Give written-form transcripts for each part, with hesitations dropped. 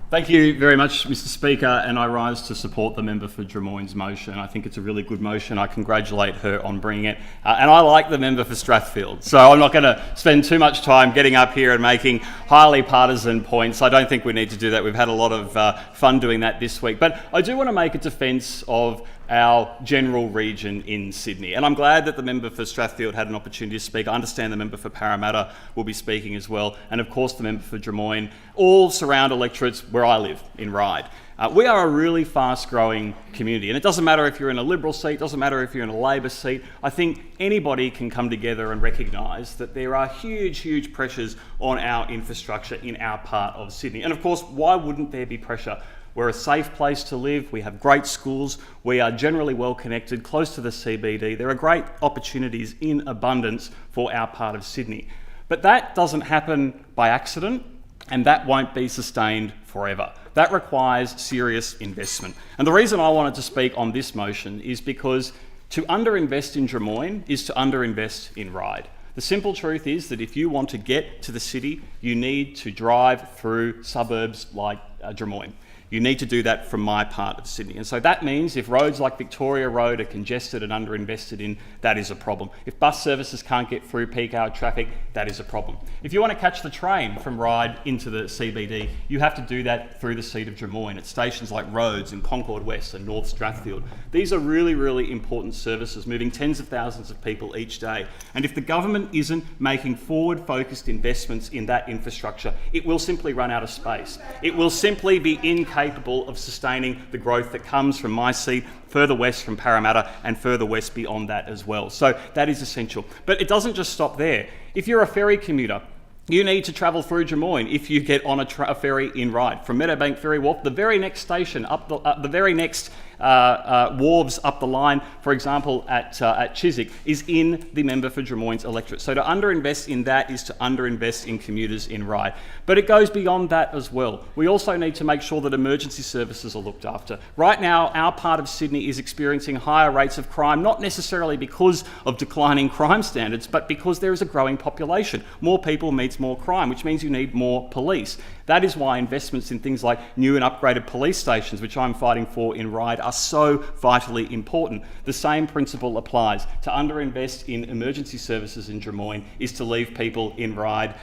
Thank you very much, Mr Speaker, and I rise to support the member for Drummoyne's motion. I think it's a really good motion. I congratulate her on bringing it. And I like the member for Strathfield, so I'm not going to spend too much time getting up here and making highly partisan points. I don't think we need to do that. We've had a lot of fun doing that this week. But I do want to make a defence of our general region in Sydney. And I'm glad that the member for Strathfield had an opportunity to speak. I understand the member for Parramatta will be speaking as well. And of course the member for Drummoyne, all surround electorates where I live, in Ryde. We are a really fast growing community, and it doesn't matter if you're in a Liberal seat, it doesn't matter if you're in a Labor seat. I think anybody can come together and recognise that there are huge pressures on our infrastructure in our part of Sydney. And of course, why wouldn't there be pressure? We're a safe place to live, we have great schools, we are generally well connected, close to the CBD. There are great opportunities in abundance for our part of Sydney. But that doesn't happen by accident, and that won't be sustained forever. That requires serious investment. And the reason I wanted to speak on this motion is because to underinvest in Drummoyne is to underinvest in Ryde. The simple truth is that if you want to get to the city, you need to drive through suburbs like Drummoyne. You need to do that from my part of Sydney. And so that means if roads like Victoria Road are congested and underinvested in, that is a problem. If bus services can't get through peak hour traffic, that is a problem. If you want to catch the train from Ryde into the CBD, you have to do that through the seat of Drummoyne at stations like Rhodes and Concord West and North Strathfield. These are really important services, moving tens of thousands of people each day. And if the government isn't making forward-focused investments in that infrastructure, it will simply run out of space. It will simply be incapable of sustaining the growth that comes from my seat, further west from Parramatta and further west beyond that as well. So that is essential. But it doesn't just stop there. If you're a ferry commuter, you need to travel through Drummoyne if you get on a ferry in Ryde. From Meadowbank Ferry Wharf, the very next station, the very next wharves up the line, for example, at Chiswick, is in the member for Drummoyne's electorate. So to underinvest in that is to underinvest in commuters in Ryde. But it goes beyond that as well. We also need to make sure that emergency services are looked after. Right now, our part of Sydney is experiencing higher rates of crime, not necessarily because of declining crime standards, but because there is a growing population. More people means more crime, which means you need more police. That is why investments in things like new and upgraded police stations, which I'm fighting for in Ryde, are so vitally important. The same principle applies. To underinvest in emergency services in Drummoyne is to leave people in Ryde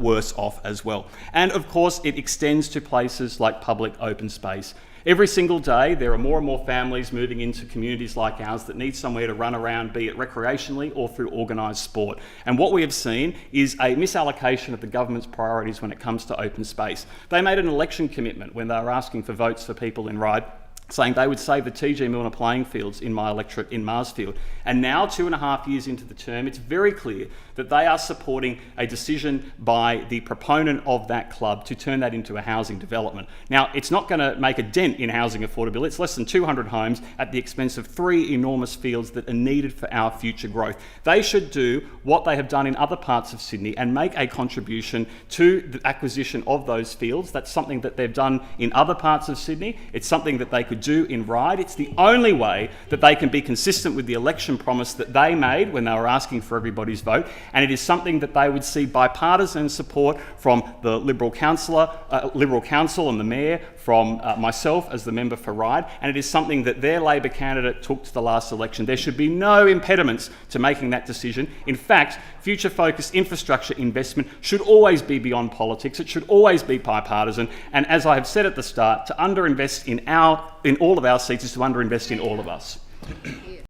worse off as well. And of course, it extends to places like public open space. Every single day, there are more and more families moving into communities like ours that need somewhere to run around, be it recreationally or through organised sport. And what we have seen is a misallocation of the government's priorities when it comes to open space. They made an election commitment when they were asking for votes for people in Ryde, saying they would save the TG Milner playing fields in my electorate in Marsfield. And now, 2.5 years into the term, it's very clear that they are supporting a decision by the proponent of that club to turn that into a housing development. Now, it's not going to make a dent in housing affordability. It's less than 200 homes at the expense of 3 enormous fields that are needed for our future growth. They should do what they have done in other parts of Sydney and make a contribution to the acquisition of those fields. That's something that they've done in other parts of Sydney. It's something that they could do in Ryde. It's the only way that they can be consistent with the election promise that they made when they were asking for everybody's vote, and it is something that they would see bipartisan support from the Liberal Council and the Mayor, from myself as the member for Ryde, and it is something that their Labor candidate took to the last election. There should be no impediments to making that decision. In fact, future-focused infrastructure investment should always be beyond politics. It should always be bipartisan, and as I have said at the start, to underinvest in all of our seats is to underinvest in all of us.